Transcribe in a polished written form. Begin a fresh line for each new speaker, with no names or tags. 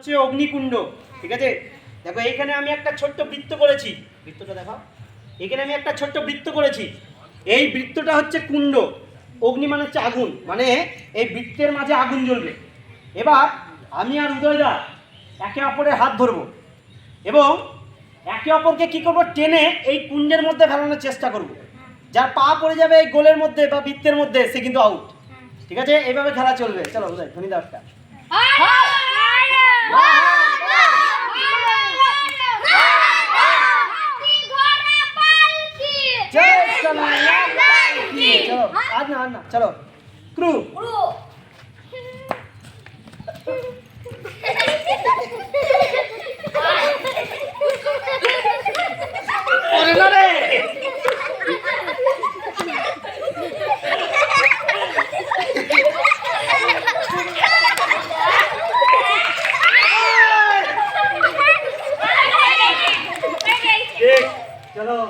হচ্ছে অগ্নিকুণ্ড। ঠিক আছে, দেখো এইখানে আমি একটা ছোট্ট বৃত্ত করেছি, বৃত্তটা দেখো, এখানে আমি একটা ছোট্ট বৃত্ত করেছি। এই বৃত্তটা হচ্ছে কুণ্ড, অগ্নি মানে হচ্ছে আগুন, মানে এই বৃত্তের মাঝে আগুন জ্বলবে। এবার আমি আর উদয়দা একে অপরের হাত ধরবো এবং একে অপরকে কি করবো, টেনে এই কুণ্ডের মধ্যে ফেলানোর চেষ্টা করব। যার পা পড়ে যাবে এই গোলের মধ্যে বা বৃত্তের মধ্যে সে কিন্তু আউট। ঠিক আছে, এইভাবে খেলা চলবে। চলো উদয়, ধনী দাও একটা। চলো আর না চলো ক্রু। চলো